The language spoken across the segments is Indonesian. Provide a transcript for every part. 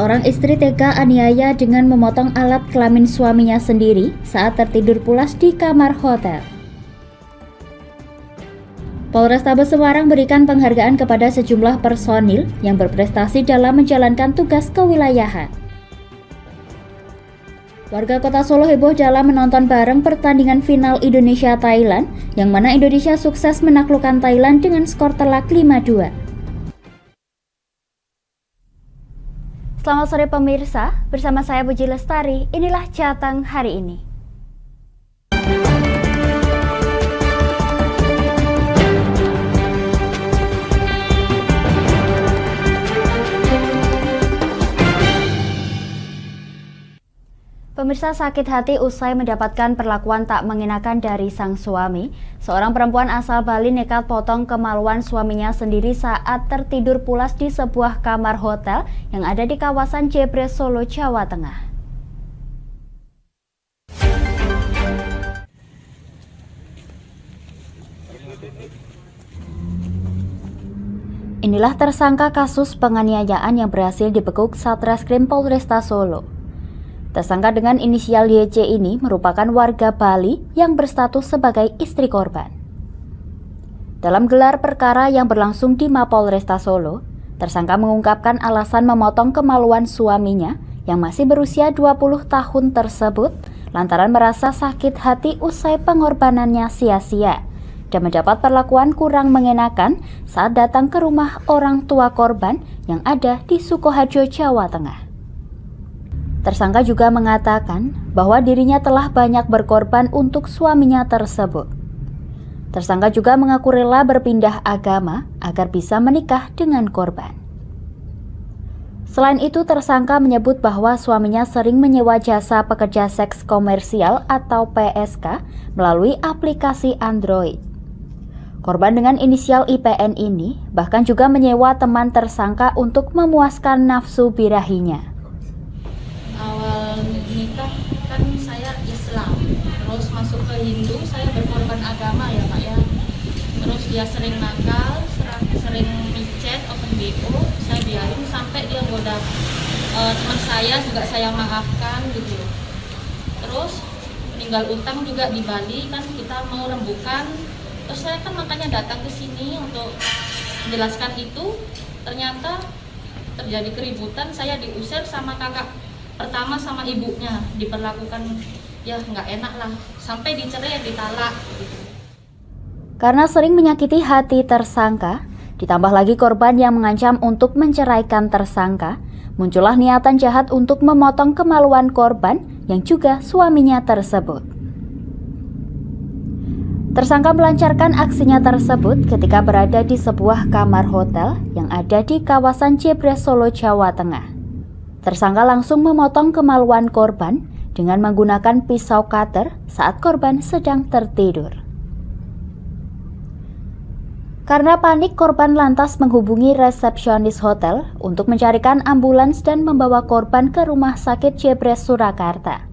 Seorang istri tega aniaya dengan memotong alat kelamin suaminya sendiri saat tertidur pulas di kamar hotel. Polrestabes Semarang berikan penghargaan kepada sejumlah personil yang berprestasi dalam menjalankan tugas kewilayahan. Warga Kota Solo heboh dalam menonton bareng pertandingan final Indonesia-Thailand, yang mana Indonesia sukses menaklukkan Thailand dengan skor telak 5-2. Selamat sore pemirsa, bersama saya Puji Lestari, inilah Jateng hari ini. Pemirsa, sakit hati usai mendapatkan perlakuan tak mengenakan dari sang suami. Seorang perempuan asal Bali nekat potong kemaluan suaminya sendiri saat tertidur pulas di sebuah kamar hotel yang ada di kawasan Jebres, Solo, Jawa Tengah. Inilah tersangka kasus penganiayaan yang berhasil dibekuk Satreskrim Polresta Solo. Tersangka dengan inisial YC ini merupakan warga Bali yang berstatus sebagai istri korban. Dalam gelar perkara yang berlangsung di Mapolresta Solo, tersangka mengungkapkan alasan memotong kemaluan suaminya yang masih berusia 20 tahun tersebut lantaran merasa sakit hati usai pengorbanannya sia-sia dan mendapat perlakuan kurang mengenakan saat datang ke rumah orang tua korban yang ada di Sukoharjo, Jawa Tengah. Tersangka juga mengatakan bahwa dirinya telah banyak berkorban untuk suaminya tersebut. Tersangka juga mengaku rela berpindah agama agar bisa menikah dengan korban. Selain itu, tersangka menyebut bahwa suaminya sering menyewa jasa pekerja seks komersial atau PSK melalui aplikasi Android. Korban dengan inisial IPN ini bahkan juga menyewa teman tersangka untuk memuaskan nafsu birahinya. Awal nikah kan saya Islam, terus masuk ke Hindu, saya berkorban agama ya Pak ya. Terus dia sering nakal, sering micet, open BO, saya biarin sampai dia goda teman saya juga saya maafkan gitu. Terus meninggal utang juga di Bali kan kita mau rembukan. Terus saya kan makanya datang ke sini untuk menjelaskan itu. Ternyata terjadi keributan, saya diusir sama kakak pertama sama ibunya, diperlakukan ya nggak enak lah, sampai dicerai, ditalak gitu. Karena sering menyakiti hati tersangka, ditambah lagi korban yang mengancam untuk menceraikan tersangka, muncullah niatan jahat untuk memotong kemaluan korban yang juga suaminya tersebut. Tersangka melancarkan aksinya tersebut ketika berada di sebuah kamar hotel yang ada di kawasan Jebres, Solo, Jawa Tengah. Tersangka langsung memotong kemaluan korban dengan menggunakan pisau cutter saat korban sedang tertidur. Karena panik, korban lantas menghubungi resepsionis hotel untuk mencarikan ambulans dan membawa korban ke Rumah Sakit Jebres, Surakarta.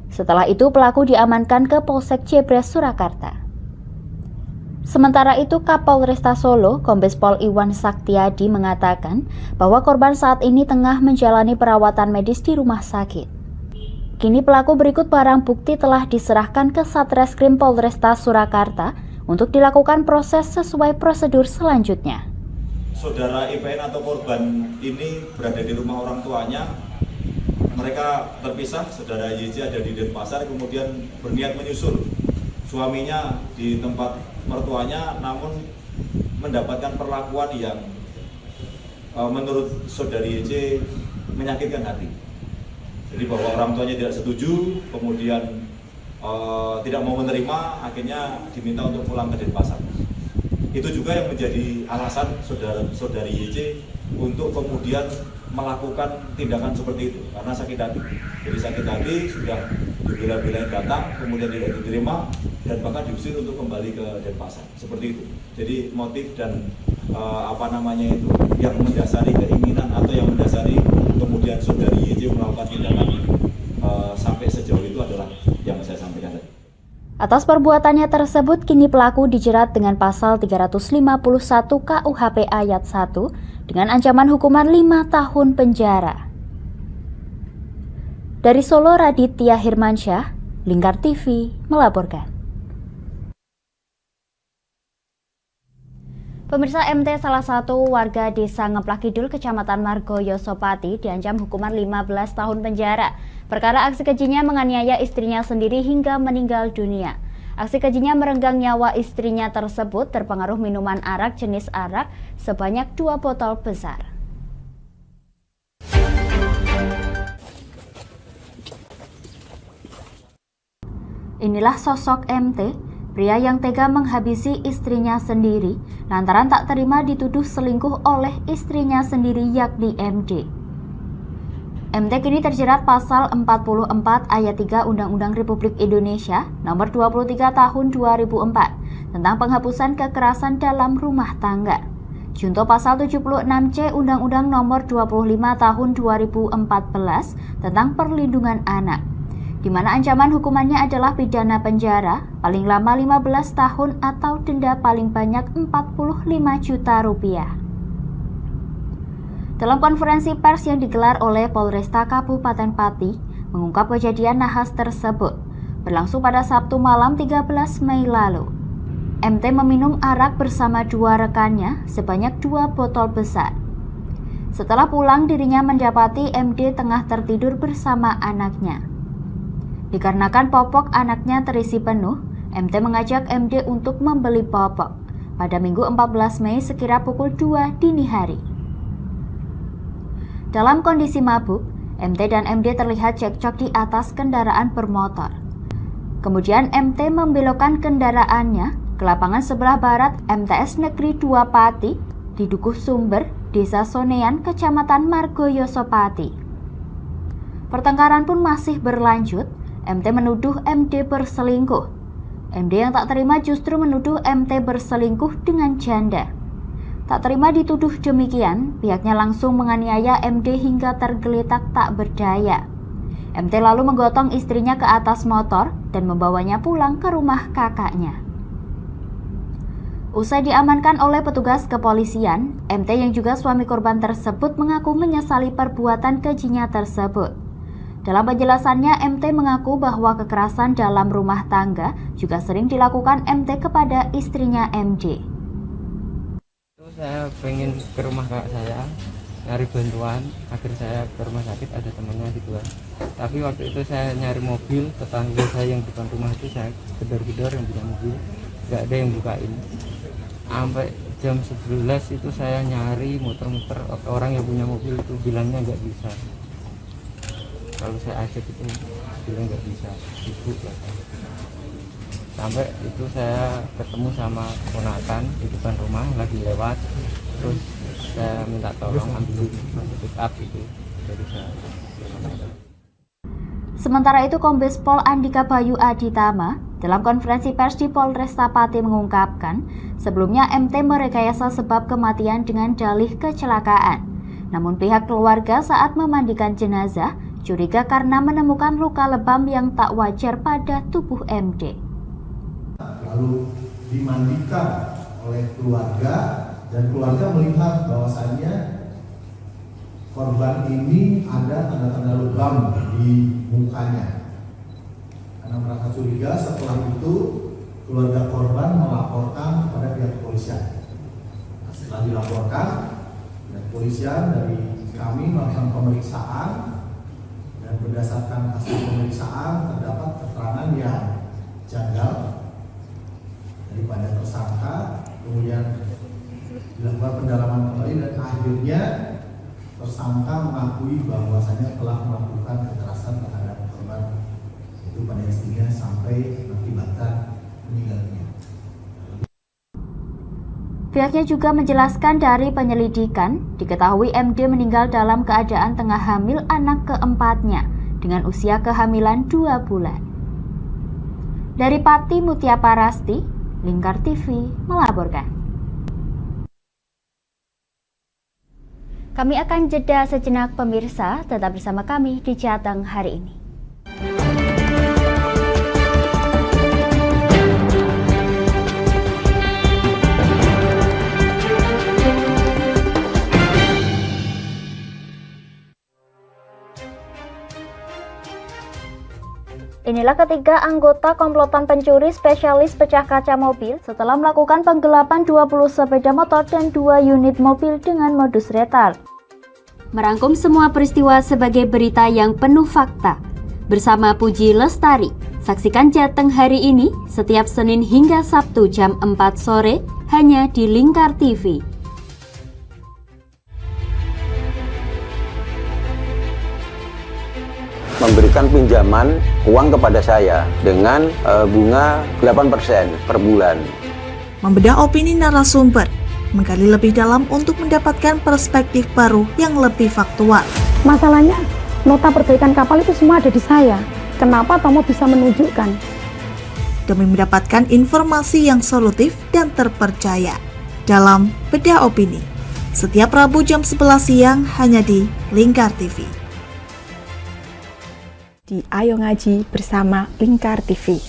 Setelah itu pelaku diamankan ke Polsek Jebres, Surakarta. Sementara itu, Kapolresta Solo, Kombes Pol Iwan Saktiadi mengatakan bahwa korban saat ini tengah menjalani perawatan medis di rumah sakit. Kini pelaku berikut barang bukti telah diserahkan ke Satreskrim Polresta Surakarta untuk dilakukan proses sesuai prosedur selanjutnya. Saudara IPN atau korban ini berada di rumah orang tuanya. Mereka terpisah, saudara YJ ada di Denpasar, kemudian berniat menyusul suaminya di tempat mertuanya, namun mendapatkan perlakuan yang menurut saudari YC menyakitkan hati. Jadi bahwa orang tuanya tidak setuju, kemudian tidak mau menerima, akhirnya diminta untuk pulang ke Denpasar. Itu juga yang menjadi alasan saudari YC untuk kemudian melakukan tindakan seperti itu, karena sakit hati. Jadi sakit hati, sudah dibela-belain datang, kemudian tidak diterima, dan bahkan diusir untuk kembali ke Denpasar. Seperti itu. Jadi motif dan yang mendasari keinginan atau yang mendasari kemudian saudari YJ melakukan tindakan sampai sejauh itu adalah yang saya sampaikan tadi. Atas perbuatannya tersebut, kini pelaku dijerat dengan pasal 351 KUHP ayat 1 dengan ancaman hukuman 5 tahun penjara. Dari Solo, Raditya Hirmansyah, Lingkar TV melaporkan. Pemirsa, MT salah satu warga desa Ngeplak Kidul, Kecamatan Margoyo Sopati diancam hukuman 15 tahun penjara. Perkara aksi kejinya menganiaya istrinya sendiri hingga meninggal dunia. Aksi kejinya merenggang nyawa istrinya tersebut terpengaruh minuman arak jenis arak sebanyak 2 botol besar. Inilah sosok MT, pria yang tega menghabisi istrinya sendiri lantaran tak terima dituduh selingkuh oleh istrinya sendiri yakni MD. MT kini terjerat pasal 44 ayat 3 Undang-Undang Republik Indonesia nomor 23 tahun 2004 tentang penghapusan kekerasan dalam rumah tangga. Junto pasal 76C Undang-Undang nomor 25 tahun 2014 tentang perlindungan anak, di mana ancaman hukumannya adalah pidana penjara paling lama 15 tahun atau denda paling banyak 45 juta rupiah. Dalam konferensi pers yang digelar oleh Polresta Kabupaten Pati, mengungkap kejadian nahas tersebut, berlangsung pada Sabtu malam 13 Mei lalu. MT meminum arak bersama 2 rekannya sebanyak 2 botol besar. Setelah pulang, dirinya mendapati MD tengah tertidur bersama anaknya. Dikarenakan popok anaknya terisi penuh, MT mengajak MD untuk membeli popok pada Minggu 14 Mei sekira pukul 2 dini hari. Dalam kondisi mabuk, MT dan MD terlihat cekcok di atas kendaraan bermotor. Kemudian MT membelokkan kendaraannya ke lapangan sebelah barat MTS Negeri 2 Pati di Dukuh Sumber, Desa Sonean, Kecamatan Margoyo Sopati. Pertengkaran pun masih berlanjut. MT menuduh MD berselingkuh. MD yang tak terima justru menuduh MT berselingkuh dengan janda. Tak terima dituduh demikian, pihaknya langsung menganiaya MD hingga tergeletak tak berdaya. MT lalu menggotong istrinya ke atas motor dan membawanya pulang ke rumah kakaknya. Usai diamankan oleh petugas kepolisian, MT yang juga suami korban tersebut mengaku menyesali perbuatan kejinya tersebut. Dalam penjelasannya, MT mengaku bahwa kekerasan dalam rumah tangga juga sering dilakukan MT kepada istrinya MD. Saya pengen ke rumah kakak saya, nyari bantuan agar saya ke rumah sakit, ada temannya gitu kan. Tapi waktu itu saya nyari mobil, tetangga saya yang depan rumah itu saya gedor-gedor yang punya mobil, nggak ada yang bukain. Sampai jam 11 itu saya nyari muter-muter, orang yang punya mobil itu bilangnya nggak bisa. Kalau saya ajak itu bilang nggak bisa, sibuk lah. Sampai itu saya ketemu sama ponakan di depan rumah lagi lewat, terus saya minta tolong ambil pick up itu dari saya. Sementara itu, Kombes Pol Andika Bayu Aditama dalam konferensi pers di Polresta Pati mengungkapkan sebelumnya MT merekayasa sebab kematian dengan dalih kecelakaan. Namun pihak keluarga saat memandikan jenazah curiga karena menemukan luka lebam yang tak wajar pada tubuh MD. Lalu dimandikan oleh keluarga dan keluarga melihat bahwasannya korban ini ada tanda-tanda lebam di mukanya. Karena merasa curiga, setelah itu keluarga korban melaporkan kepada pihak kepolisian. Setelah dilaporkan, pihak kepolisian dari kami melakukan pemeriksaan dan berdasarkan hasil pemeriksaan terdapat keterangan yang janggal daripada tersangka, kemudian dilakukan pendalaman kembali dan akhirnya tersangka mengakui bahwasanya telah melakukan kekerasan terhadap korban itu pada istrinya sampai mengakibatkan meninggal dunia. Pihaknya juga menjelaskan dari penyelidikan diketahui MD meninggal dalam keadaan tengah hamil anak keempatnya dengan usia kehamilan 2 bulan. Dari Pati, Mutia Parasti, Lingkar TV melaporkan. Kami akan jeda sejenak pemirsa, tetap bersama kami di Jateng hari ini. Inilah ketiga anggota komplotan pencuri spesialis pecah kaca mobil setelah melakukan penggelapan 20 sepeda motor dan 2 unit mobil dengan modus retal. Merangkum semua peristiwa sebagai berita yang penuh fakta. Bersama Puji Lestari, saksikan Jateng hari ini setiap Senin hingga Sabtu jam 4 sore hanya di Lingkar TV. Memberikan pinjaman uang kepada saya dengan bunga 8% per bulan. Membedah opini narasumber, menggali lebih dalam untuk mendapatkan perspektif baru yang lebih faktual. Masalahnya, nota perbaikan kapal itu semua ada di saya. Kenapa Tomo bisa menunjukkan? Demi mendapatkan informasi yang solutif dan terpercaya dalam Bedah Opini. Setiap Rabu jam 11 siang hanya di Lingkar TV. Di Ayo Ngaji bersama Lingkar TV.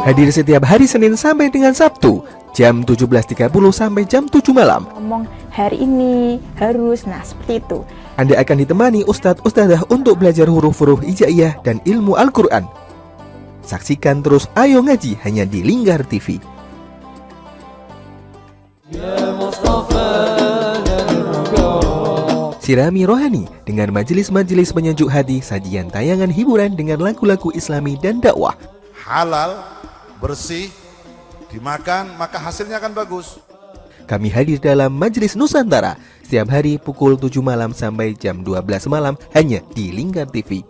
Hadir setiap hari Senin sampai dengan Sabtu, jam 17.30 sampai jam 7 malam. Ngomong hari ini harus, seperti itu. Anda akan ditemani Ustadz-Ustadzah untuk belajar huruf-huruf hijaiyah dan ilmu Al-Quran. Saksikan terus Ayo Ngaji hanya di Lingkar TV. Sirami rohani dengan majelis-majelis penyejuk hati, sajian tayangan hiburan dengan lagu-lagu Islami dan dakwah. Halal, bersih, dimakan maka hasilnya akan bagus. Kami hadir dalam Majelis Nusantara setiap hari pukul 7 malam sampai jam 12 malam hanya di Lingkar TV.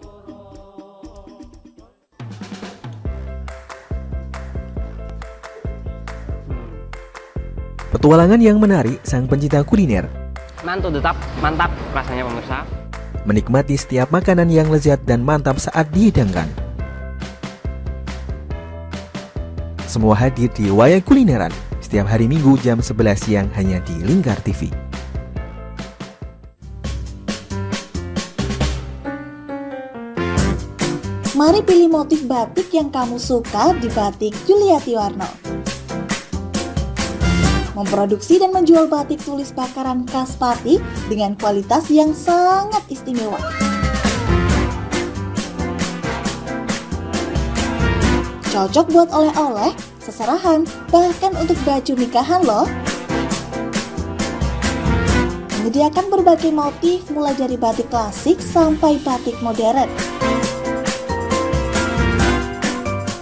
Petualangan yang menarik sang pencinta kuliner. Mantul tetap mantap rasanya pemirsa. Menikmati setiap makanan yang lezat dan mantap saat dihidangkan. Semua hadir di Wayang Kulineran setiap hari Minggu jam 11 siang hanya di Lingkar TV. Mari pilih motif batik yang kamu suka di Batik Yuliati Warno. Memproduksi dan menjual batik tulis bakaran khas Pati dengan kualitas yang sangat istimewa. Cocok buat oleh-oleh, seserahan, bahkan untuk baju nikahan loh. Menyediakan berbagai motif mulai dari batik klasik sampai batik modern.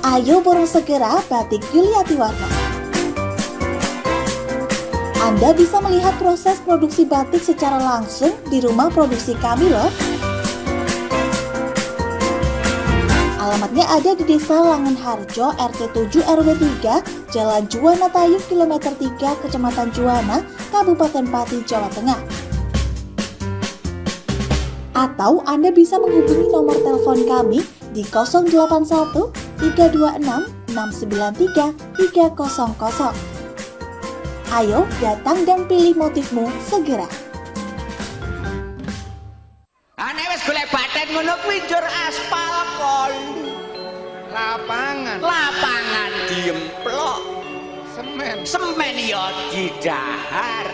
Ayo borong segera Batik Yuliati Warno. Anda bisa melihat proses produksi batik secara langsung di rumah produksi kami loh. Alamatnya ada di Desa Langenharjo, RT 7 RW 3, Jalan Juwana Tayu, Kilometer 3, Kecamatan Juwana, Kabupaten Pati, Jawa Tengah. Atau Anda bisa menghubungi nomor telepon kami di 081 326 693 300. Ayo datang dan pilih motifmu segera. Ane wis golek baten ngono kuwi njur aspal kol. Lapangan diemplok. Semen ya didahar.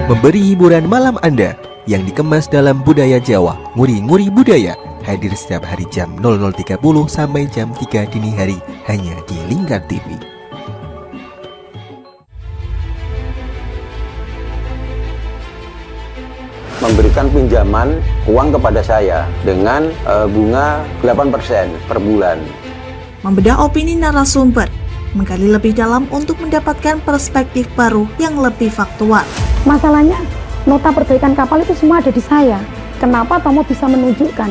Memberi hiburan malam Anda yang dikemas dalam budaya Jawa, nguri-nguri budaya, hadir setiap hari jam 00.30 sampai jam 3 dini hari hanya di Lingkar TV. Memberikan pinjaman uang kepada saya dengan bunga 8% per bulan. Membedah opini narasumber, menggali lebih dalam untuk mendapatkan perspektif baru yang lebih faktual. Masalahnya, nota perbaikan kapal itu semua ada di saya. Kenapa Tomo bisa menunjukkan?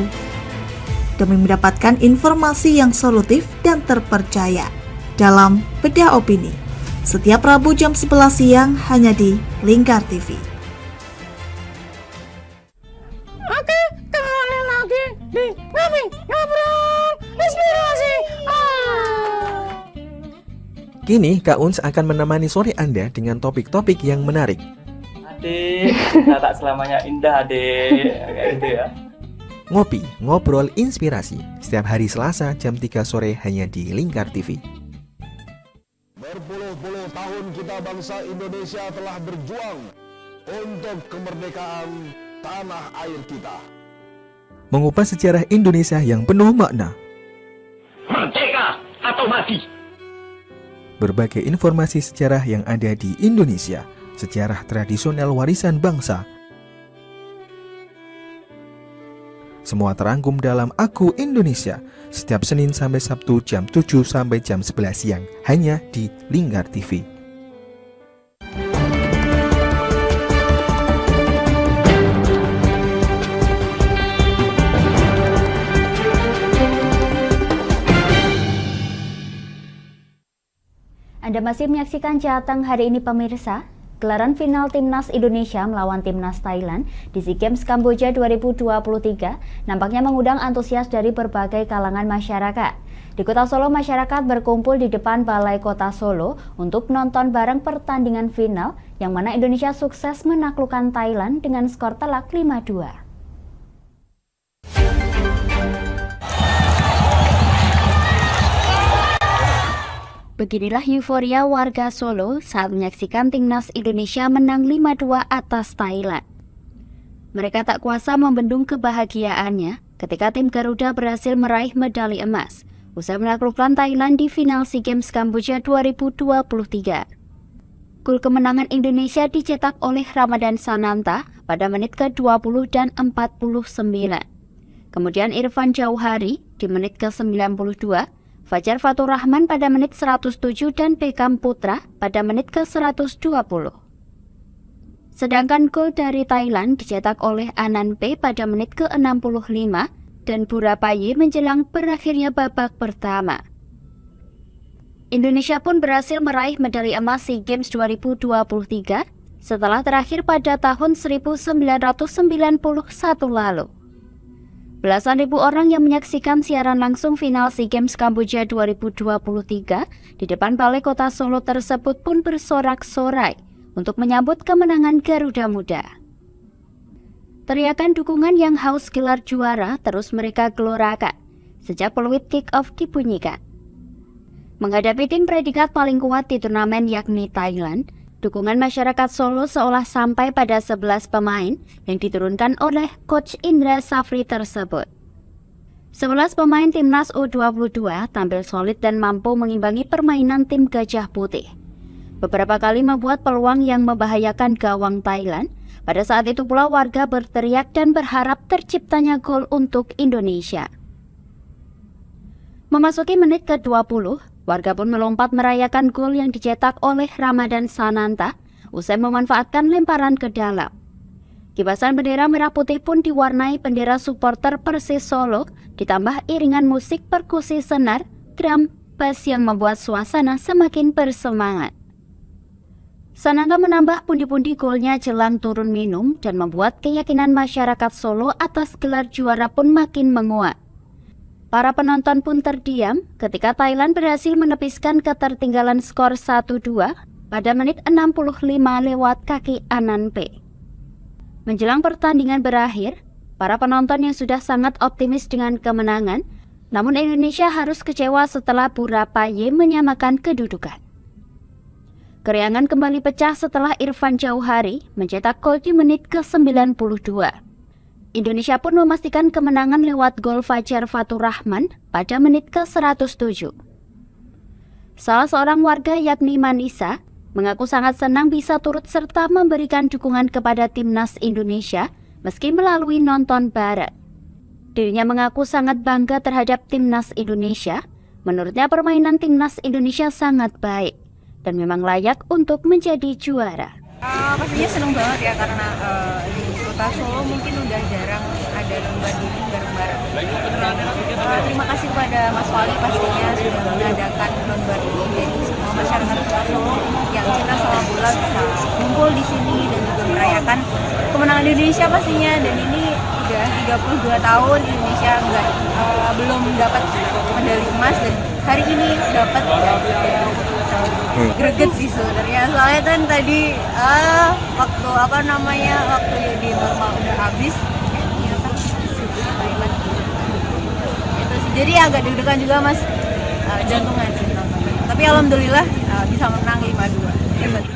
Demi mendapatkan informasi yang solutif dan terpercaya dalam Bedah Opini. Setiap Rabu jam 11 siang hanya di Lingkar TV. Oke, kembali lagi di Ngobrol Inspirasi. Kini Kak Uns akan menemani sore Anda dengan topik-topik yang menarik. Adik, tak selamanya indah adik. Kayak gitu ya. Ngopi, ngobrol inspirasi setiap hari Selasa jam 3 sore hanya di Lingkar TV. Berpuluh-puluh tahun kita bangsa Indonesia telah berjuang untuk kemerdekaan tanah air kita. Mengupas sejarah Indonesia yang penuh makna. Merdeka atau mati. Berbagai informasi sejarah yang ada di Indonesia, sejarah tradisional warisan bangsa. Semua terangkum dalam Aku Indonesia, setiap Senin sampai Sabtu jam 7 sampai jam 11 siang, hanya di Lingkar TV. Anda masih menyaksikan Jateng hari ini pemirsa. Gelaran final Timnas Indonesia melawan Timnas Thailand di SEA Games Kamboja 2023 nampaknya mengundang antusias dari berbagai kalangan masyarakat. Di Kota Solo, masyarakat berkumpul di depan Balai Kota Solo untuk nonton bareng pertandingan final yang mana Indonesia sukses menaklukkan Thailand dengan skor telak 5-2. Beginilah euforia warga Solo saat menyaksikan Timnas Indonesia menang 5-2 atas Thailand. Mereka tak kuasa membendung kebahagiaannya ketika tim Garuda berhasil meraih medali emas usai menaklukkan Thailand di final SEA Games Kamboja 2023. Gol kemenangan Indonesia dicetak oleh Ramadan Sananta pada menit ke-20 dan 49. Kemudian Irfan Jauhari di menit ke-92, Fajar Fatur Rahman pada menit 107 dan Beckham Putra pada menit ke-120. Sedangkan gol dari Thailand dicetak oleh Anan P pada menit ke-65 dan Burapaye menjelang berakhirnya babak pertama. Indonesia pun berhasil meraih medali emas SEA Games 2023 setelah terakhir pada tahun 1991 lalu. Belasan ribu orang yang menyaksikan siaran langsung final SEA Games Kamboja 2023 di depan Balai Kota Solo tersebut pun bersorak-sorai untuk menyambut kemenangan Garuda Muda. Teriakan dukungan yang haus gelar juara terus mereka gelorakan sejak peluit kick-off dibunyikan. Menghadapi tim predikat paling kuat di turnamen yakni Thailand, dukungan masyarakat Solo seolah sampai pada 11 pemain yang diturunkan oleh Coach Indra Safri tersebut. 11 pemain Timnas U22 tampil solid dan mampu mengimbangi permainan tim Gajah Putih. Beberapa kali membuat peluang yang membahayakan gawang Thailand. Pada saat itu pula warga berteriak dan berharap terciptanya gol untuk Indonesia. Memasuki menit ke-20, warga pun melompat merayakan gol yang dicetak oleh Ramadan Sananta usai memanfaatkan lemparan ke dalam. Kibasan bendera merah putih pun diwarnai bendera supporter Persis Solo ditambah iringan musik perkusi senar, drum, bass yang membuat suasana semakin bersemangat. Sananta menambah pundi-pundi golnya jelang turun minum dan membuat keyakinan masyarakat Solo atas gelar juara pun makin menguat. Para penonton pun terdiam ketika Thailand berhasil menepiskan ketertinggalan skor 1-2 pada menit 65 lewat kaki Anan P. Menjelang pertandingan berakhir, para penonton yang sudah sangat optimis dengan kemenangan, namun Indonesia harus kecewa setelah Burapaye menyamakan kedudukan. Keriangan kembali pecah setelah Irfan Jauhari mencetak gol di menit ke-92. Indonesia pun memastikan kemenangan lewat gol Fajar Fatur Rahman pada menit ke-107. Salah seorang warga yakni Manisa mengaku sangat senang bisa turut serta memberikan dukungan kepada Timnas Indonesia meski melalui nonton bareng. Dirinya mengaku sangat bangga terhadap Timnas Indonesia. Menurutnya permainan Timnas Indonesia sangat baik dan memang layak untuk menjadi juara. Pastinya seneng banget ya karena di Kota Solo mungkin udah jarang ada lomba ini bareng-bareng. Terima kasih kepada Mas Wali pastinya sudah mengadakan lomba ini, jadi semua masyarakat Kota Solo yang cinta sama bola bisa kumpul di sini dan juga merayakan kemenangan Indonesia pastinya. Dan ini udah 32 tahun Indonesia belum dapat medali emas dan hari ini dapat greget sih sebenarnya, soalnya kan tadi waktu di normal udah habis itu sih, jadi agak deg-degan juga mas, jantungan sih nonton. Tapi alhamdulillah bisa menang 5-2.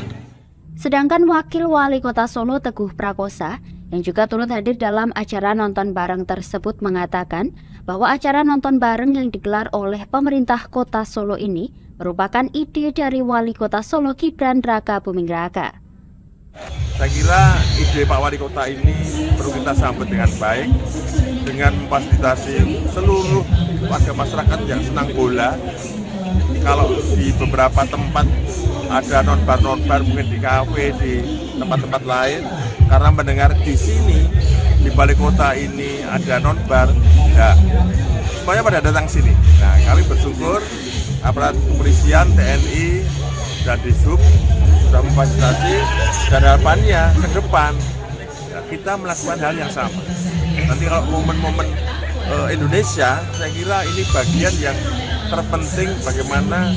Sedangkan Wakil Wali Kota Solo Teguh Prakosa yang juga turut hadir dalam acara nonton bareng tersebut mengatakan bahwa acara nonton bareng yang digelar oleh pemerintah Kota Solo ini merupakan ide dari Wali Kota Solo Gibran Rakabuming Raka. Saya kira ide Pak Wali Kota ini perlu kita sambut dengan baik, dengan memfasilitasi seluruh warga masyarakat yang senang bola. Kalau di beberapa tempat ada non-bar mungkin di kafe, di tempat-tempat lain, karena mendengar di sini di balik kota ini ada non-bar, ya semuanya pada datang sini. Nah, kami bersyukur aparat kepolisian, TNI, dan Dishub sudah memfasilitasi, dan harapannya ke depan ya, kita melakukan hal yang sama. Nanti kalau momen-momen Indonesia, saya kira ini bagian yang terpenting bagaimana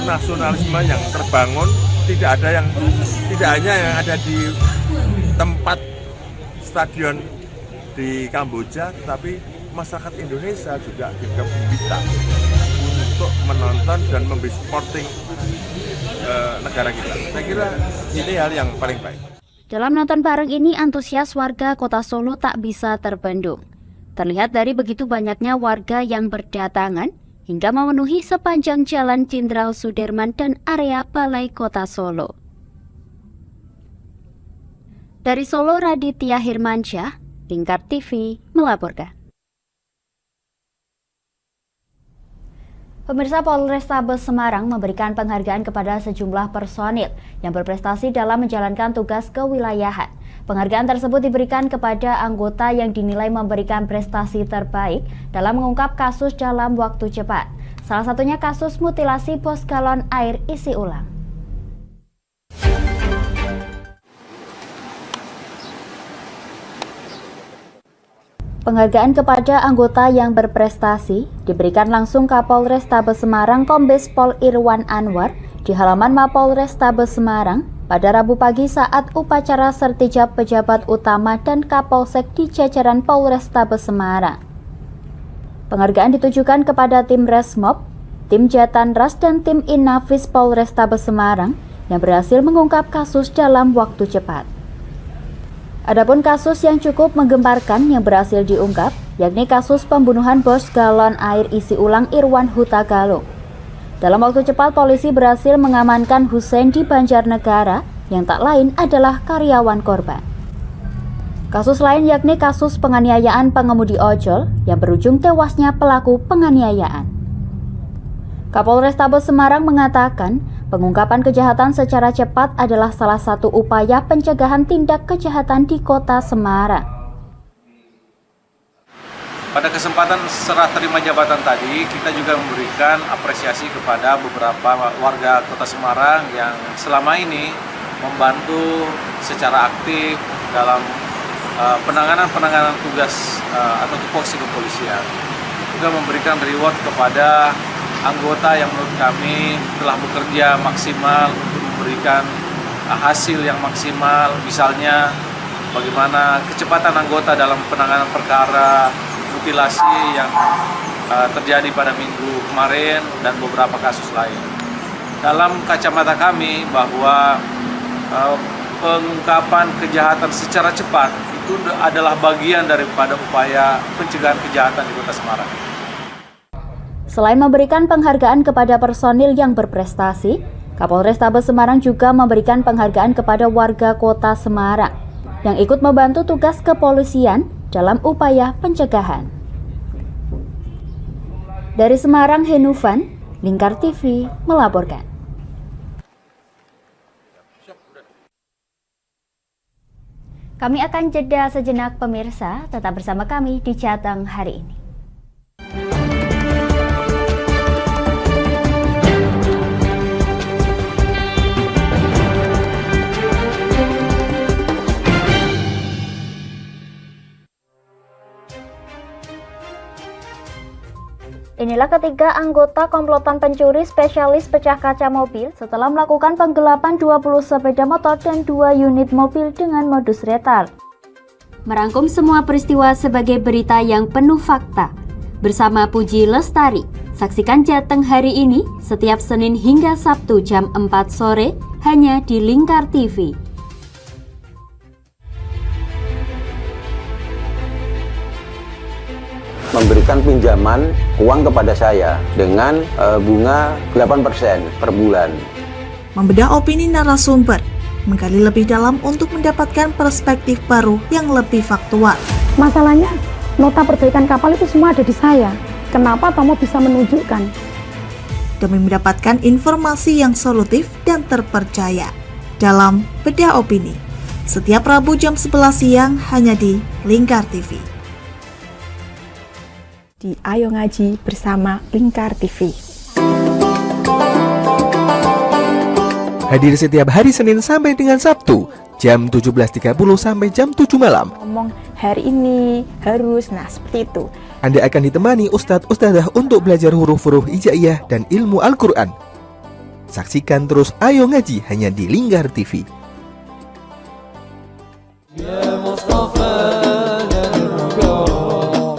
nasionalisme yang terbangun, tidak hanya yang ada di tempat stadion di Kamboja, tapi masyarakat Indonesia juga diminta untuk menonton dan supporting negara kita. Saya kira ini hal yang paling baik. Dalam nonton bareng ini, antusias warga Kota Solo tak bisa terbendung. Terlihat dari begitu banyaknya warga yang berdatangan hingga memenuhi sepanjang Jalan Jenderal Sudirman dan area Balai Kota Solo. Dari Solo, Raditya Hirmansyah, Lingkar TV melaporkan. Pemirsa, Polrestabes Semarang memberikan penghargaan kepada sejumlah personil yang berprestasi dalam menjalankan tugas kewilayahan. Penghargaan tersebut diberikan kepada anggota yang dinilai memberikan prestasi terbaik dalam mengungkap kasus dalam waktu cepat. Salah satunya kasus mutilasi bos galon air isi ulang. Penghargaan kepada anggota yang berprestasi diberikan langsung Kapolrestabes Semarang Kombes Pol Irwan Anwar di halaman Mapolrestabes Semarang pada Rabu pagi saat upacara sertijab pejabat utama dan Kapolsek di jajaran Polrestabes Semarang. Penghargaan ditujukan kepada tim Resmob, tim Jatanras dan tim Inafis Polrestabes Semarang yang berhasil mengungkap kasus dalam waktu cepat. Adapun kasus yang cukup menggemparkan yang berhasil diungkap, yakni kasus pembunuhan bos galon air isi ulang Irwan Huta Galung. Dalam waktu cepat, polisi berhasil mengamankan Hussein di Banjarnegara yang tak lain adalah karyawan korban. Kasus lain yakni kasus penganiayaan pengemudi ojol yang berujung tewasnya pelaku penganiayaan. Kapolrestabes Semarang mengatakan, pengungkapan kejahatan secara cepat adalah salah satu upaya pencegahan tindak kejahatan di Kota Semarang. Pada kesempatan serah terima jabatan tadi, kita juga memberikan apresiasi kepada beberapa warga Kota Semarang yang selama ini membantu secara aktif dalam penanganan tugas atau tupoksi kepolisian. Juga memberikan reward kepada anggota yang menurut kami telah bekerja maksimal untuk memberikan hasil yang maksimal, misalnya bagaimana kecepatan anggota dalam penanganan perkara mutilasi yang terjadi pada minggu kemarin dan beberapa kasus lain. Dalam kacamata kami bahwa pengungkapan kejahatan secara cepat itu adalah bagian daripada upaya pencegahan kejahatan di Kota Semarang. Selain memberikan penghargaan kepada personil yang berprestasi, Kapolrestabes Semarang juga memberikan penghargaan kepada warga Kota Semarang yang ikut membantu tugas kepolisian dalam upaya pencegahan. Dari Semarang, Henufan, Lingkar TV melaporkan. Kami akan jeda sejenak pemirsa, tetap bersama kami di Jateng hari ini. Inilah ketiga anggota komplotan pencuri spesialis pecah kaca mobil setelah melakukan penggelapan 20 sepeda motor dan 2 unit mobil dengan modus retal. Merangkum semua peristiwa sebagai berita yang penuh fakta. Bersama Puji Lestari, saksikan Jateng hari ini setiap Senin hingga Sabtu jam 4 sore hanya di Lingkar TV. memberikan pinjaman uang kepada saya dengan bunga 8% per bulan. Membedah opini narasumber, menggali lebih dalam untuk mendapatkan perspektif baru yang lebih faktual. Masalahnya, nota perbaikan kapal itu semua ada di saya. Kenapa Tomo bisa menunjukkan? Demi mendapatkan informasi yang solutif dan terpercaya dalam Bedah Opini. Setiap Rabu jam 11 siang hanya di Lingkar TV. Di Ayo Ngaji bersama Lingkar TV. Hadir setiap hari Senin sampai dengan Sabtu, jam 17.30 sampai jam 7 malam. Ngomong hari ini harus, nah seperti itu. Anda akan ditemani ustadz-ustadzah untuk belajar huruf-huruf hijaiyah dan ilmu Al-Quran. Saksikan terus Ayo Ngaji hanya di Lingkar TV.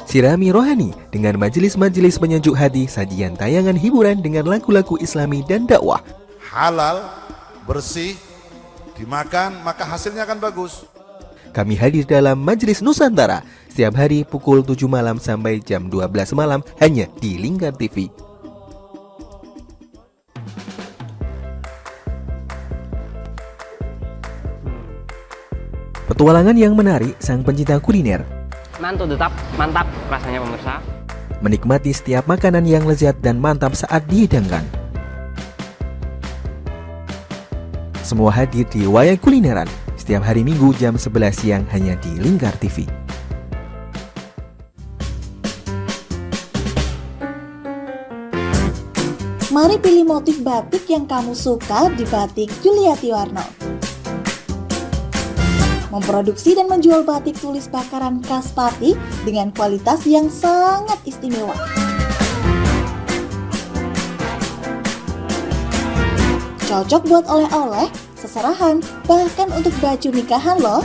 Sirami rohani dengan majelis-majelis penyejuk hati, sajian tayangan hiburan dengan lagu-lagu Islami dan dakwah. Halal, bersih, dimakan maka hasilnya akan bagus. Kami hadir dalam Majelis Nusantara setiap hari pukul 7 malam sampai jam 12 malam hanya di Lingkar TV. Petualangan yang menarik sang pencinta kuliner. Mantul tetap mantap rasanya pemirsa. Menikmati setiap makanan yang lezat dan mantap saat dihidangkan. Semua hadir di Wayang Kulineran setiap hari Minggu jam 11 siang hanya di Lingkar TV. Mari pilih motif batik yang kamu suka di Batik Juliati Warno. Memproduksi dan menjual batik tulis bakaran khas Pati dengan kualitas yang sangat istimewa. Cocok buat oleh-oleh, seserahan, bahkan untuk baju nikahan loh.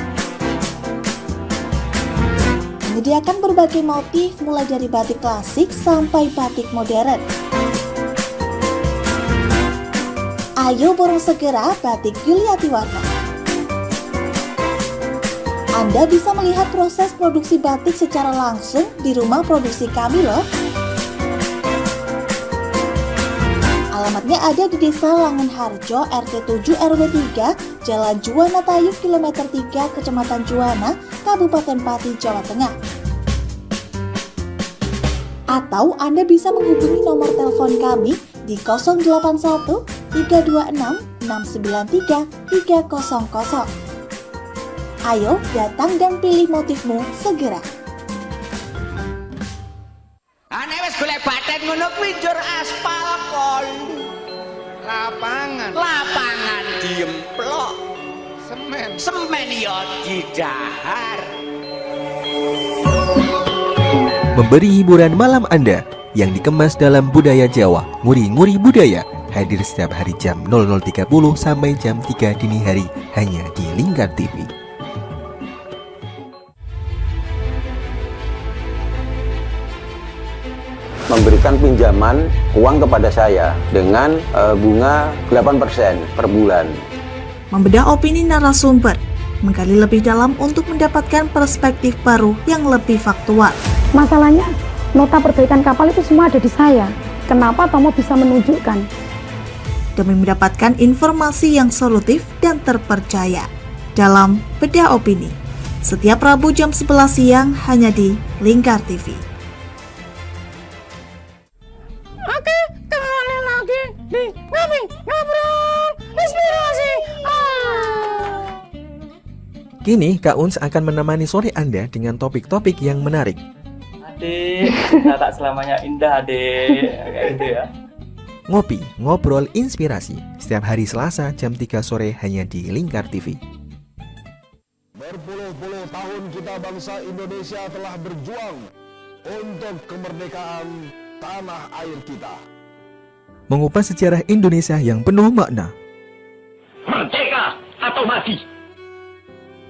Menyediakan berbagai motif mulai dari batik klasik sampai batik modern. Ayo borong segera Batik Juliati Warno. Anda bisa melihat proses produksi batik secara langsung di rumah produksi kami loh. Alamatnya ada di Desa Langenharjo, RT 7 RW 3, Jalan Juwana Tayub, kilometer 3, Kecamatan Juwana, Kabupaten Pati, Jawa Tengah. Atau Anda bisa menghubungi nomor telepon kami di 081 326 693 300. Ayo datang dan pilih motifmu segera. Ane wis golek baten ngono kuwi njur aspal kon. Lapangan diemplok. Semen ya didahar. Memberi hiburan malam Anda yang dikemas dalam budaya Jawa, nguri-nguri budaya, hadir setiap hari jam 00.30 sampai jam 3 dini hari hanya di Lingkar TV. Memberikan pinjaman uang kepada saya dengan bunga 8% per bulan. Membedah opini narasumber, menggali lebih dalam untuk mendapatkan perspektif baru yang lebih faktual. Masalahnya, nota perbaikan kapal itu semua ada di saya. Kenapa Tomo bisa menunjukkan? Demi mendapatkan informasi yang solutif dan terpercaya dalam Bedah Opini. Setiap Rabu jam 11 siang hanya di Lingkar TV. Oke, kembali lagi di Ngobrol Inspirasi. Kini Kak Uns akan menemani sore Anda dengan topik-topik yang menarik. Adik, tak selamanya indah adik, kayak gitu ya. Ngopi, ngobrol inspirasi setiap hari Selasa jam 3 sore hanya di Lingkar TV. Berpuluh-puluh tahun kita bangsa Indonesia telah berjuang untuk kemerdekaan tanah air kita. Mengupas sejarah Indonesia yang penuh makna. Merdeka atau mati.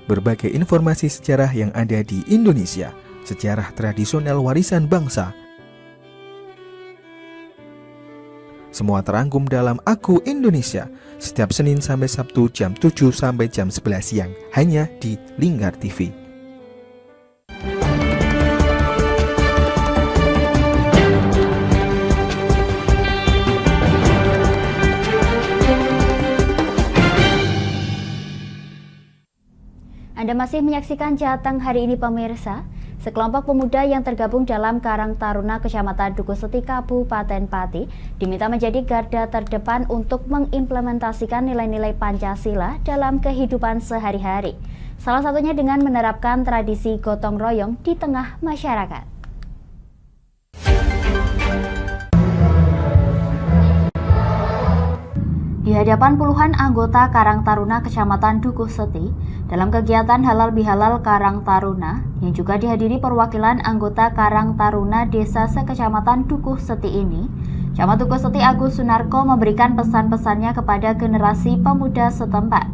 Berbagai informasi sejarah yang ada di Indonesia, sejarah tradisional warisan bangsa. Semua terangkum dalam Aku Indonesia setiap Senin sampai Sabtu jam 7 sampai jam 11 siang hanya di Lingkar TV. Anda masih menyaksikan Jateng hari ini pemirsa. Sekelompok pemuda yang tergabung dalam Karang Taruna Kecamatan Dukuh Seti Kabupaten Pati diminta menjadi garda terdepan untuk mengimplementasikan nilai-nilai Pancasila dalam kehidupan sehari-hari. Salah satunya dengan menerapkan tradisi gotong royong di tengah masyarakat. Di hadapan puluhan anggota Karang Taruna Kecamatan Dukuh Seti dalam kegiatan Halal Bihalal Karang Taruna yang juga dihadiri perwakilan anggota Karang Taruna Desa sekecamatan Dukuh Seti ini, Camat Dukuh Seti Agus Sunarko memberikan pesan-pesannya kepada generasi pemuda setempat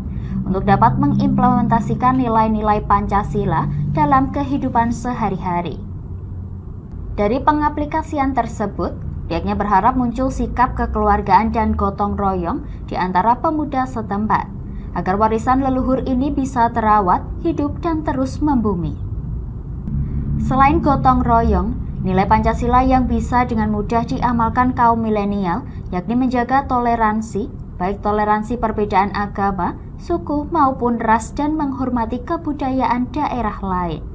untuk dapat mengimplementasikan nilai-nilai Pancasila dalam kehidupan sehari-hari. Dari pengaplikasian tersebut, pihaknya berharap muncul sikap kekeluargaan dan gotong royong di antara pemuda setempat, agar warisan leluhur ini bisa terawat, hidup, dan terus membumi. Selain gotong royong, nilai Pancasila yang bisa dengan mudah diamalkan kaum milenial, yakni menjaga toleransi, baik toleransi perbedaan agama, suku, maupun ras, dan menghormati kebudayaan daerah lain.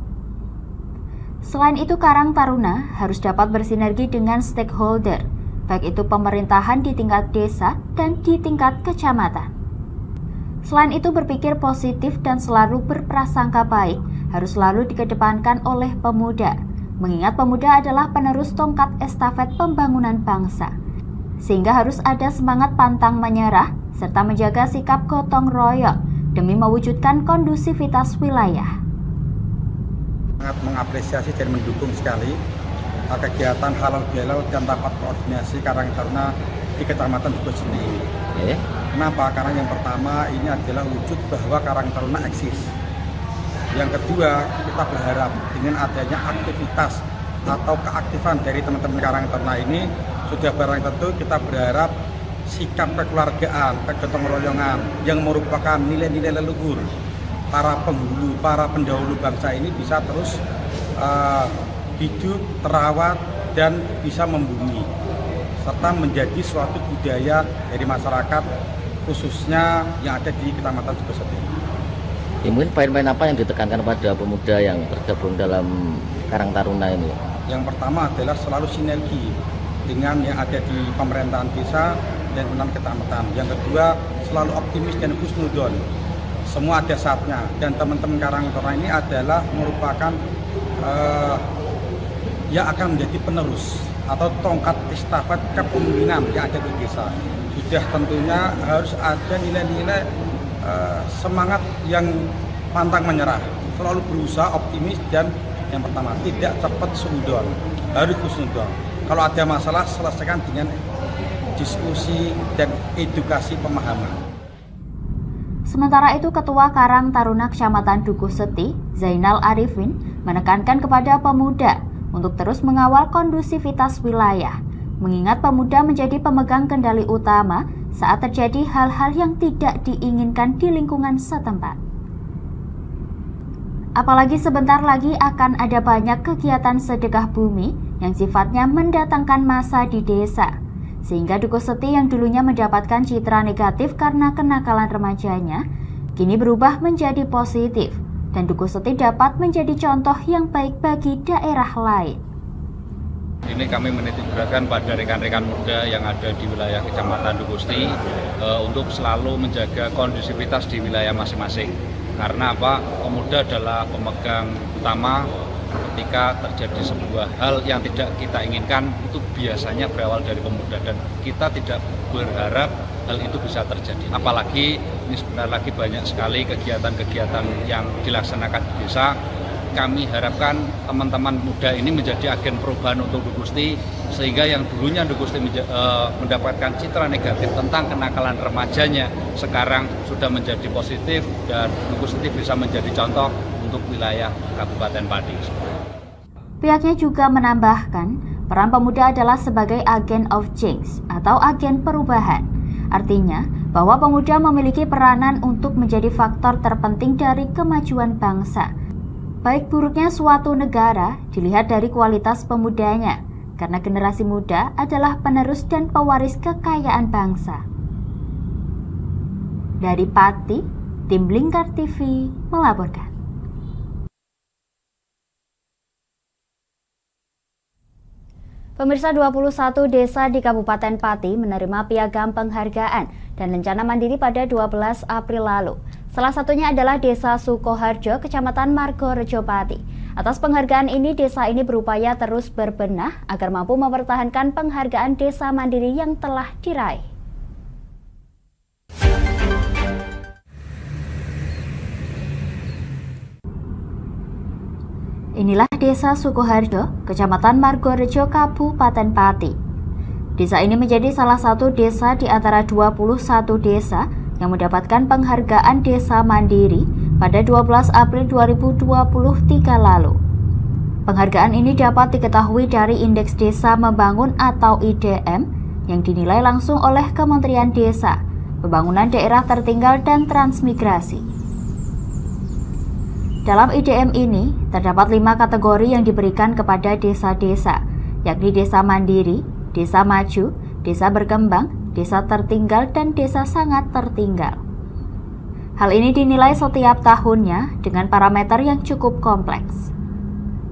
Selain itu, Karang Taruna harus dapat bersinergi dengan stakeholder, baik itu pemerintahan di tingkat desa dan di tingkat kecamatan. Selain itu, berpikir positif dan selalu berprasangka baik harus selalu dikedepankan oleh pemuda, mengingat pemuda adalah penerus tongkat estafet pembangunan bangsa, sehingga harus ada semangat pantang menyerah serta menjaga sikap gotong royong demi mewujudkan kondusivitas wilayah. Sangat mengapresiasi dan mendukung sekali kegiatan halal bihalal dan rapat koordinasi Karang Taruna di Kecamatan Dukuh Seti. Kenapa? Karena yang pertama ini adalah wujud bahwa Karang Taruna eksis. Yang kedua, kita berharap dengan adanya aktivitas atau keaktifan dari teman-teman Karang Taruna ini sudah barang tentu kita berharap sikap kekeluargaan, kegotong royongan yang merupakan nilai-nilai leluhur para penghulu, para pendahulu bangsa ini bisa terus hidup, terawat, dan bisa membumi, serta menjadi suatu budaya dari masyarakat, khususnya yang ada di Kecamatan Dukuh Seti. Ya, mungkin poin-poin apa yang ditekankan pada pemuda yang tergabung dalam Karang Taruna ini? Yang pertama adalah selalu sinergi dengan yang ada di pemerintahan desa dan kecamatan. Yang kedua, selalu optimis dan husnudon. Semua ada saatnya, dan teman-teman Karang Taruna ini adalah merupakan yang akan menjadi penerus atau tongkat estafet kepemimpinan yang ada di desa. Sudah tentunya harus ada nilai-nilai semangat yang pantang menyerah, selalu berusaha optimis, dan yang pertama tidak cepat sudon, harus husnudon. Kalau ada masalah selesaikan dengan diskusi dan edukasi pemahaman. Sementara itu, Ketua Karang Taruna Kecamatan Dukuh Seti, Zainal Arifin, menekankan kepada pemuda untuk terus mengawal kondusivitas wilayah, mengingat pemuda menjadi pemegang kendali utama saat terjadi hal-hal yang tidak diinginkan di lingkungan setempat. Apalagi sebentar lagi akan ada banyak kegiatan sedekah bumi yang sifatnya mendatangkan massa di desa, sehingga Dukuh Seti yang dulunya mendapatkan citra negatif karena kenakalan remajanya, kini berubah menjadi positif, dan Dukuh Seti dapat menjadi contoh yang baik bagi daerah lain. Ini kami menitik beratkan pada rekan-rekan muda yang ada di wilayah Kecamatan Dukuh Seti untuk selalu menjaga kondusivitas di wilayah masing-masing. Karena apa? Pemuda adalah pemegang utama. Ketika terjadi sebuah hal yang tidak kita inginkan, itu biasanya berawal dari pemuda, dan kita tidak berharap hal itu bisa terjadi. Apalagi ini sebentar lagi banyak sekali kegiatan-kegiatan yang dilaksanakan di desa. Kami harapkan teman-teman muda ini menjadi agen perubahan untuk Dukuh Seti, sehingga yang dulunya Dukuh Seti mendapatkan citra negatif tentang kenakalan remajanya, sekarang sudah menjadi positif, dan Dukuh Seti bisa menjadi contoh untuk wilayah Kabupaten Pati. Pihaknya juga menambahkan, peran pemuda adalah sebagai agen of change atau agen perubahan. Artinya, bahwa pemuda memiliki peranan untuk menjadi faktor terpenting dari kemajuan bangsa. Baik buruknya suatu negara dilihat dari kualitas pemudanya, karena generasi muda adalah penerus dan pewaris kekayaan bangsa. Dari Pati, Tim Lingkar TV melaporkan. Pemirsa, 21 desa di Kabupaten Pati menerima piagam penghargaan dan rencana mandiri pada 12 April lalu. Salah satunya adalah Desa Sukoharjo, Kecamatan Margorejo, Pati. Atas penghargaan ini, desa ini berupaya terus berbenah agar mampu mempertahankan penghargaan desa mandiri yang telah diraih. Inilah Desa Sukoharjo, Kecamatan Margorejo, Kabupaten Pati. Desa ini menjadi salah satu desa di antara 21 desa yang mendapatkan penghargaan Desa Mandiri pada 12 April 2023 lalu. Penghargaan ini dapat diketahui dari Indeks Desa Membangun atau IDM yang dinilai langsung oleh Kementerian Desa, Pembangunan Daerah Tertinggal dan Transmigrasi. Dalam IDM ini, terdapat 5 kategori yang diberikan kepada desa-desa, yakni Desa Mandiri, Desa Maju, Desa Berkembang, Desa Tertinggal, dan Desa Sangat Tertinggal. Hal ini dinilai setiap tahunnya dengan parameter yang cukup kompleks.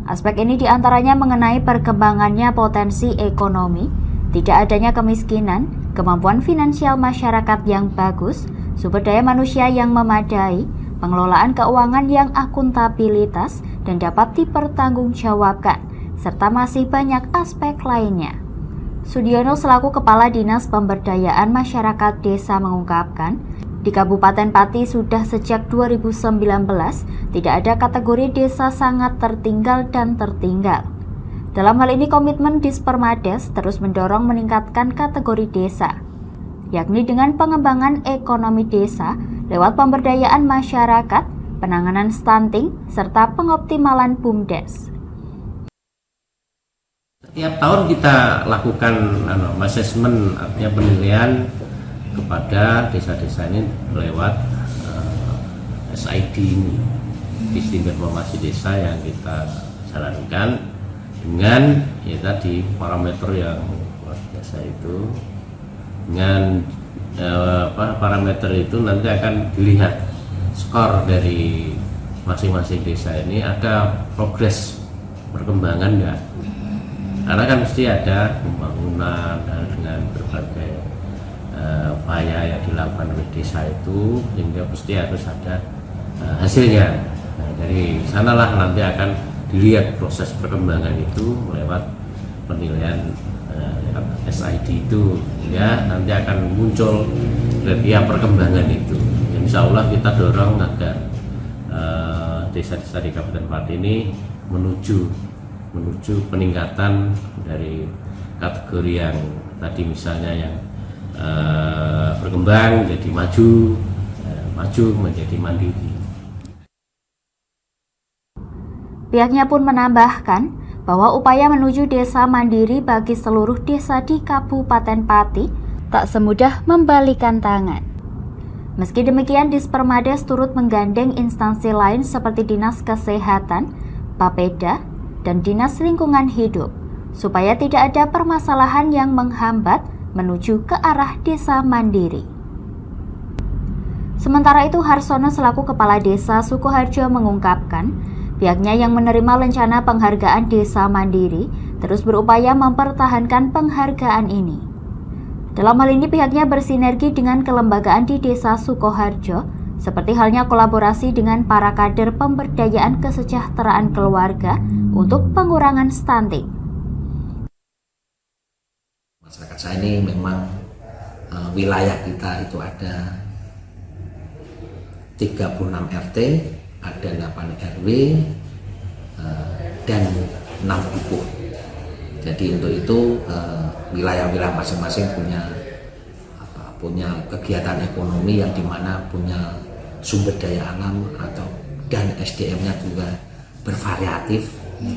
Aspek ini diantaranya mengenai perkembangannya potensi ekonomi, tidak adanya kemiskinan, kemampuan finansial masyarakat yang bagus, sumber daya manusia yang memadai, pengelolaan keuangan yang akuntabilitas dan dapat dipertanggungjawabkan, serta masih banyak aspek lainnya. Sudiono selaku Kepala Dinas Pemberdayaan Masyarakat Desa mengungkapkan, di Kabupaten Pati sudah sejak 2019 tidak ada kategori desa sangat tertinggal dan tertinggal. Dalam hal ini komitmen Dispermades terus mendorong meningkatkan kategori desa, yakni dengan pengembangan ekonomi desa lewat pemberdayaan masyarakat, penanganan stunting, serta pengoptimalan BUMDes. Setiap tahun kita lakukan asesmen, artinya penilaian kepada desa-desa ini lewat SID ini, Sistem Informasi Desa yang kita jalankan dengan ya tadi parameter yang luar biasa itu. Dengan parameter itu nanti akan dilihat skor dari masing-masing desa ini, ada progres perkembangan enggak. Karena kan mesti ada pembangunan dengan berbagai upaya yang dilakukan oleh desa itu, sehingga pasti harus ada hasilnya. Nah, dari sanalah nanti akan dilihat proses perkembangan itu lewat penilaian SID itu, ya nanti akan muncul kriteria perkembangan itu. Insya Allah kita dorong agar desa-desa di Kabupaten Pati ini menuju peningkatan dari kategori yang tadi misalnya yang berkembang menjadi maju menjadi mandiri. Pihaknya pun menambahkan bahwa upaya menuju desa mandiri bagi seluruh desa di Kabupaten Pati tak semudah membalikan tangan. Meski demikian, Dispermades turut menggandeng instansi lain seperti Dinas Kesehatan, Bapeda, dan Dinas Lingkungan Hidup, supaya tidak ada permasalahan yang menghambat menuju ke arah desa mandiri. Sementara itu, Harsono selaku Kepala Desa Sukoharjo mengungkapkan, pihaknya yang menerima rencana penghargaan desa mandiri terus berupaya mempertahankan penghargaan ini. Dalam hal ini pihaknya bersinergi dengan kelembagaan di Desa Sukoharjo, seperti halnya kolaborasi dengan para kader pemberdayaan kesejahteraan keluarga untuk pengurangan stunting. Masyarakat saya ini memang wilayah kita itu ada 36 RT, ada 8 RW, dan 6 dukuh. Jadi untuk itu wilayah-wilayah masing-masing punya kegiatan ekonomi yang dimana punya sumber daya alam dan SDM-nya juga bervariatif.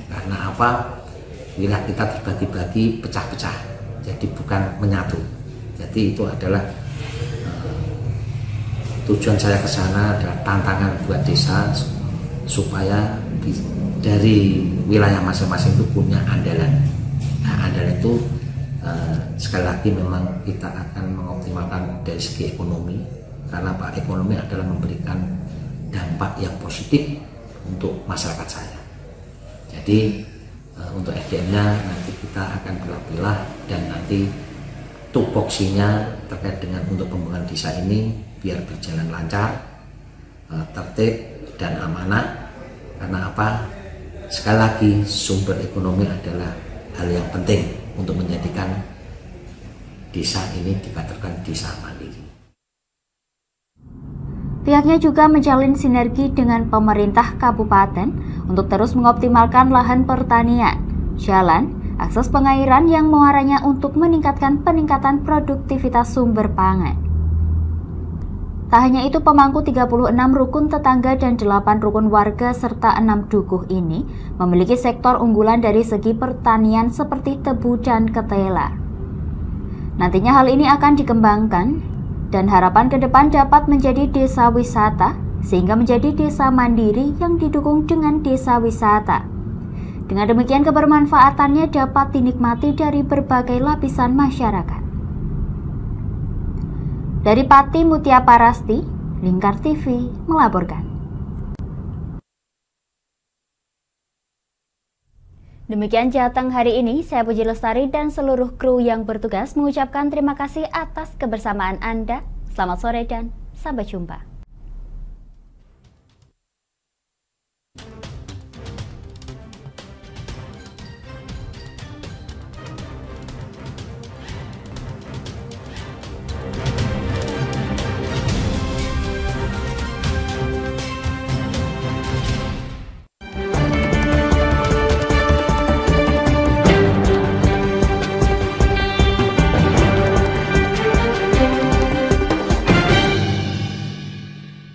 Karena apa? Wilayah kita terbagi-bagi pecah-pecah, jadi bukan menyatu. Jadi itu adalah tujuan saya ke sana adalah tantangan buat desa supaya dari wilayah masing-masing itu punya andalan. Nah, andalan itu sekali lagi memang kita akan mengoptimalkan dari segi ekonomi, karena Pak, ekonomi adalah memberikan dampak yang positif untuk masyarakat saya. Jadi Untuk SDM-nya nanti kita akan pilah-pilah dan nanti tupoksinya terkait dengan untuk pembangunan desa ini biar berjalan lancar, tertib dan amanah. Karena apa? Sekali lagi, sumber ekonomi adalah hal yang penting untuk menjadikan desa ini dikatakan desa mandiri. Pihaknya juga menjalin sinergi dengan pemerintah kabupaten untuk terus mengoptimalkan lahan pertanian, jalan, akses pengairan yang muaranya untuk meningkatkan peningkatan produktivitas sumber pangan. Tak hanya itu, pemangku 36 rukun tetangga dan 8 rukun warga serta 6 dukuh ini memiliki sektor unggulan dari segi pertanian seperti tebu dan ketela. Nantinya hal ini akan dikembangkan dan harapan ke depan dapat menjadi desa wisata sehingga menjadi desa mandiri yang didukung dengan desa wisata. Dengan demikian kebermanfaatannya dapat dinikmati dari berbagai lapisan masyarakat. Dari Pati Mutia Parasti, Lingkar TV melaporkan. Demikian Jateng hari ini, saya Puji Lestari dan seluruh kru yang bertugas mengucapkan terima kasih atas kebersamaan Anda. Selamat sore dan sampai jumpa.